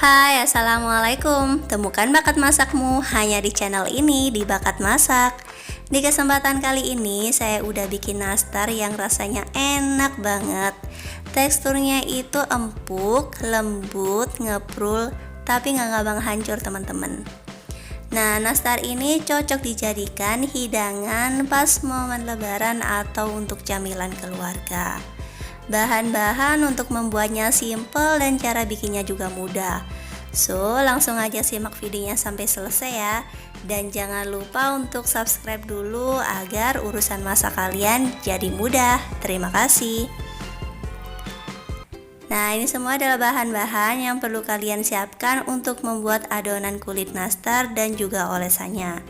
Hai, Assalamualaikum. Temukan bakat masakmu hanya di channel ini, di Bakat Masak. Di kesempatan kali ini, saya udah bikin nastar yang rasanya enak banget. Teksturnya itu empuk, lembut, ngeprul, tapi nggak gampang hancur teman-teman. Nah, nastar ini cocok dijadikan hidangan pas momen lebaran atau untuk camilan keluarga. Bahan-bahan untuk membuatnya simple dan cara bikinnya juga mudah. So, langsung aja simak videonya sampai selesai ya. Dan jangan lupa untuk subscribe dulu agar urusan masak kalian jadi mudah. Terima kasih. Nah, ini semua adalah bahan-bahan yang perlu kalian siapkan untuk membuat adonan kulit nastar dan juga olesannya.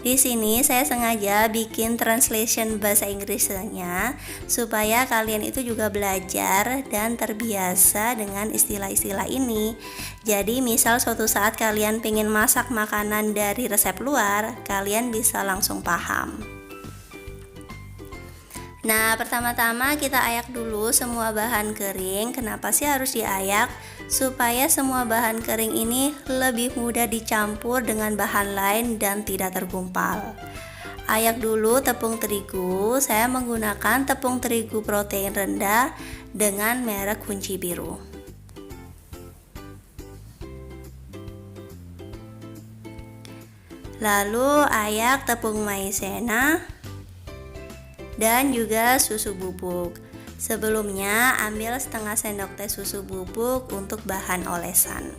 Di sini saya sengaja bikin translation bahasa Inggrisnya supaya kalian itu juga belajar dan terbiasa dengan istilah-istilah ini. Jadi misal suatu saat kalian pengen masak makanan dari resep luar, kalian bisa langsung paham. Nah, pertama-tama kita ayak dulu semua bahan kering. Kenapa sih harus diayak? Supaya semua bahan kering ini lebih mudah dicampur dengan bahan lain dan tidak tergumpal. Ayak dulu tepung terigu. Saya menggunakan tepung terigu protein rendah dengan merek Kunci Biru. Lalu ayak tepung maizena dan juga susu bubuk. Sebelumnya ambil setengah sendok teh susu bubuk untuk bahan olesan.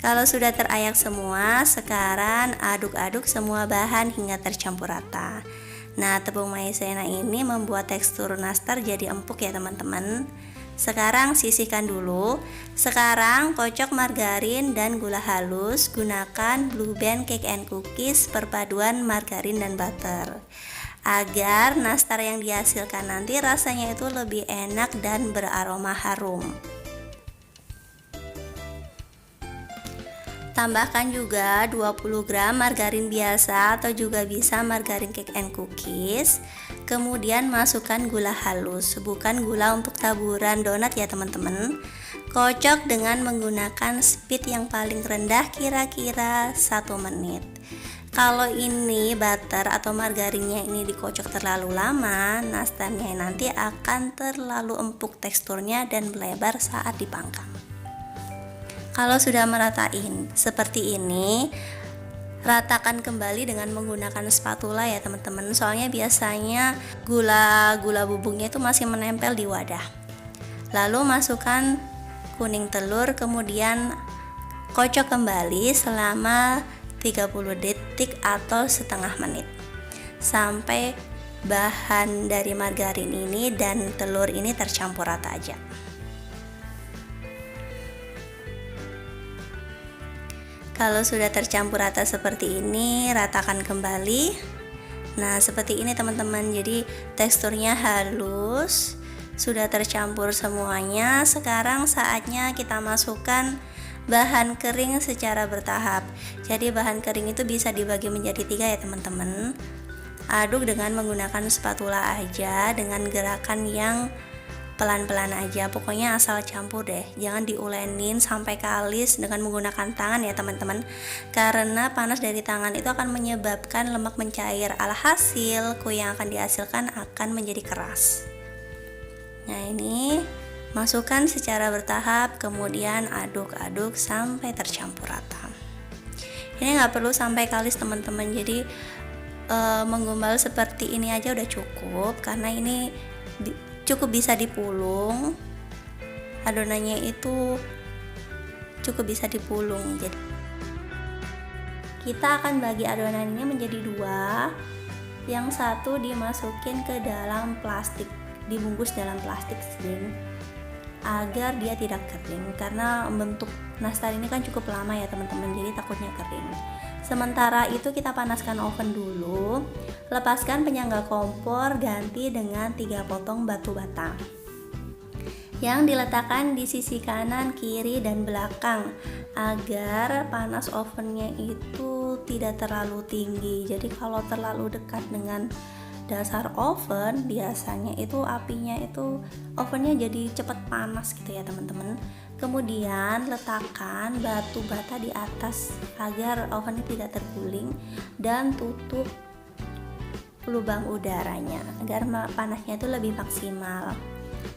Kalau sudah terayak semua, sekarang aduk-aduk semua bahan hingga tercampur rata. Nah, tepung maizena ini membuat tekstur nastar jadi empuk ya teman-teman. Sekarang sisihkan dulu. Sekarang kocok margarin dan gula halus. Gunakan Blue Band Cake and Cookies perpaduan margarin dan butter, agar nastar yang dihasilkan nanti rasanya itu lebih enak dan beraroma harum. Tambahkan juga 20 gram margarin biasa atau juga bisa margarin cake and cookies. Kemudian masukkan gula halus, bukan gula untuk taburan donat ya teman-teman. Kocok dengan menggunakan speed yang paling rendah kira-kira 1 menit. Kalau ini butter atau margarinnya ini dikocok terlalu lama, nastarnya nanti akan terlalu empuk teksturnya dan melebar saat dipanggang. Kalau sudah meratain seperti ini, ratakan kembali dengan menggunakan spatula ya teman-teman. Soalnya biasanya gula bubuknya itu masih menempel di wadah. Lalu masukkan kuning telur, kemudian kocok kembali selama 30 detik atau setengah menit sampai bahan dari margarin ini dan telur ini tercampur rata aja. Kalau sudah tercampur rata seperti ini, ratakan kembali. Nah, seperti ini teman-teman. Jadi teksturnya halus, sudah tercampur semuanya. Sekarang saatnya kita masukkan bahan kering secara bertahap. Jadi bahan kering itu bisa dibagi menjadi 3 ya teman-teman. Aduk dengan menggunakan spatula aja, dengan gerakan yang pelan-pelan aja. Pokoknya asal campur deh, jangan diulenin sampai kalis dengan menggunakan tangan ya teman-teman, karena panas dari tangan itu akan menyebabkan lemak mencair. Alhasil kue yang akan dihasilkan akan menjadi keras. Nah, ini masukkan secara bertahap, kemudian aduk-aduk sampai tercampur rata. Ini nggak perlu sampai kalis teman-teman, jadi menggumbal seperti ini aja udah cukup, karena ini cukup bisa dipulung. Adonannya itu cukup bisa dipulung. Jadi kita akan bagi adonan ini menjadi 2. Yang satu dimasukin ke dalam plastik, dibungkus dalam plastik sling agar dia tidak kering, karena bentuk nastar ini kan cukup lama ya teman-teman, jadi takutnya kering. Sementara itu kita panaskan oven dulu. Lepaskan penyangga kompor, ganti dengan 3 potong batu bata yang diletakkan di sisi kanan, kiri, dan belakang agar panas ovennya itu tidak terlalu tinggi. Jadi kalau terlalu dekat dengan dasar oven biasanya itu apinya itu ovennya jadi cepat panas gitu ya teman-teman. Kemudian letakkan batu bata di atas agar oven tidak terguling, dan tutup lubang udaranya agar panasnya itu lebih maksimal.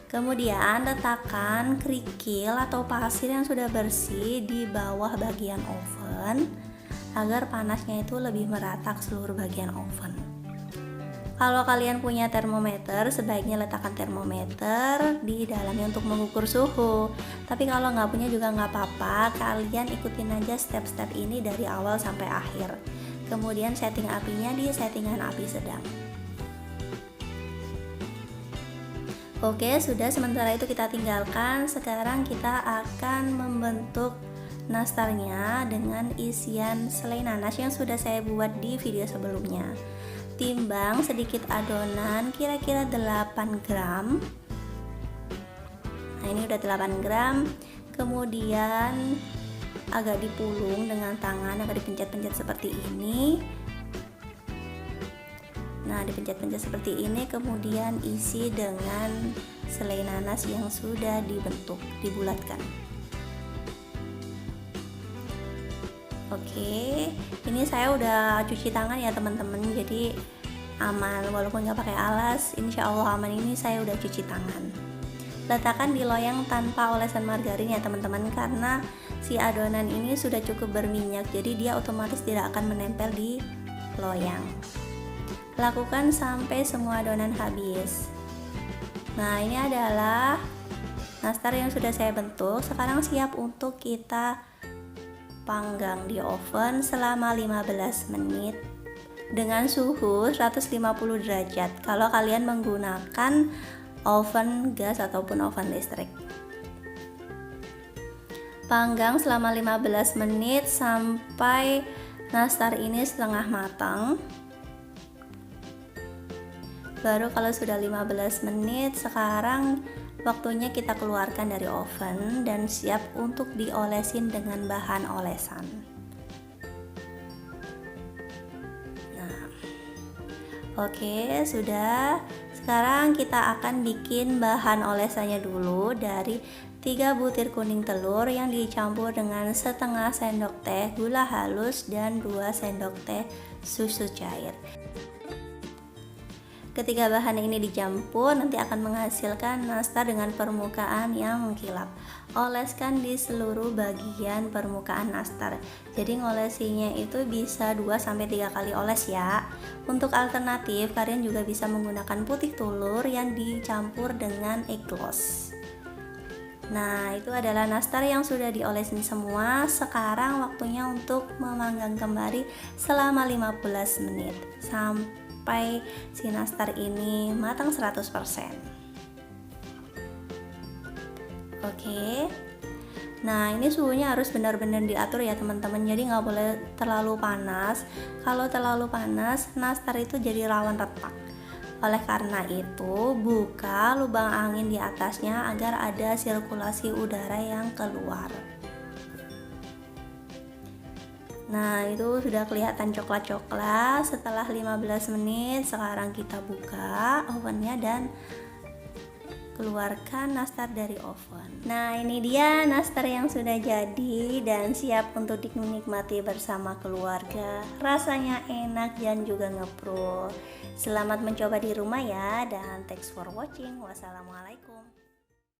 Kemudian letakkan kerikil atau pasir yang sudah bersih di bawah bagian oven agar panasnya itu lebih merata ke seluruh bagian oven. Kalau kalian punya termometer, sebaiknya letakkan termometer di dalamnya untuk mengukur suhu. Tapi kalau nggak punya juga nggak apa-apa, kalian ikutin aja step-step ini dari awal sampai akhir. Kemudian setting apinya di settingan api sedang. Oke, sudah, sementara itu kita tinggalkan. Sekarang kita akan membentuk nastarnya dengan isian selai nanas yang sudah saya buat di video sebelumnya. Timbang sedikit adonan kira-kira 8 gram. Nah, ini udah 8 gram. Kemudian agak dipulung dengan tangan, agak dipencet-pencet seperti ini. Nah, dipencet-pencet seperti ini, kemudian isi dengan selai nanas yang sudah dibentuk, dibulatkan. Oke, ini saya udah cuci tangan ya teman-teman, jadi aman walaupun nggak pakai alas, insya Allah aman. Ini saya udah cuci tangan. Letakkan di loyang tanpa olesan margarin ya teman-teman, karena si adonan ini sudah cukup berminyak, jadi dia otomatis tidak akan menempel di loyang. Lakukan sampai semua adonan habis. Nah, ini adalah nastar yang sudah saya bentuk. Sekarang siap untuk kita panggang di oven selama 15 menit dengan suhu 150 derajat kalau kalian menggunakan oven gas ataupun oven listrik. Panggang selama 15 menit sampai nastar ini setengah matang. Baru kalau sudah 15 menit, sekarang waktunya kita keluarkan dari oven dan siap untuk diolesin dengan bahan olesan. Nah, oke, sudah. Sekarang kita akan bikin bahan olesannya dulu dari 3 butir kuning telur yang dicampur dengan setengah sendok teh gula halus dan 2 sendok teh susu cair. Ketika bahan ini dicampur, nanti akan menghasilkan nastar dengan permukaan yang mengkilap. Oleskan di seluruh bagian permukaan nastar. Jadi ngolesinya itu bisa 2-3 kali oles ya. Untuk alternatif, kalian juga bisa menggunakan putih telur yang dicampur dengan egg gloss. Nah, itu adalah nastar yang sudah diolesin semua. Sekarang waktunya untuk memanggang kembali selama 15 menit sampai si nastar ini matang 100%. Oke. Nah, ini suhunya harus benar-benar diatur ya teman-teman. Jadi nggak boleh terlalu panas. Kalau terlalu panas, nastar itu jadi rawan retak. Oleh karena itu, buka lubang angin di atasnya agar ada sirkulasi udara yang keluar. Nah, itu sudah kelihatan coklat-coklat. Setelah 15 menit, sekarang kita buka ovennya dan keluarkan nastar dari oven. Nah, ini dia nastar yang sudah jadi dan siap untuk dinikmati bersama keluarga. Rasanya enak dan juga ngeprul. Selamat mencoba di rumah ya, dan thanks for watching. Wassalamualaikum.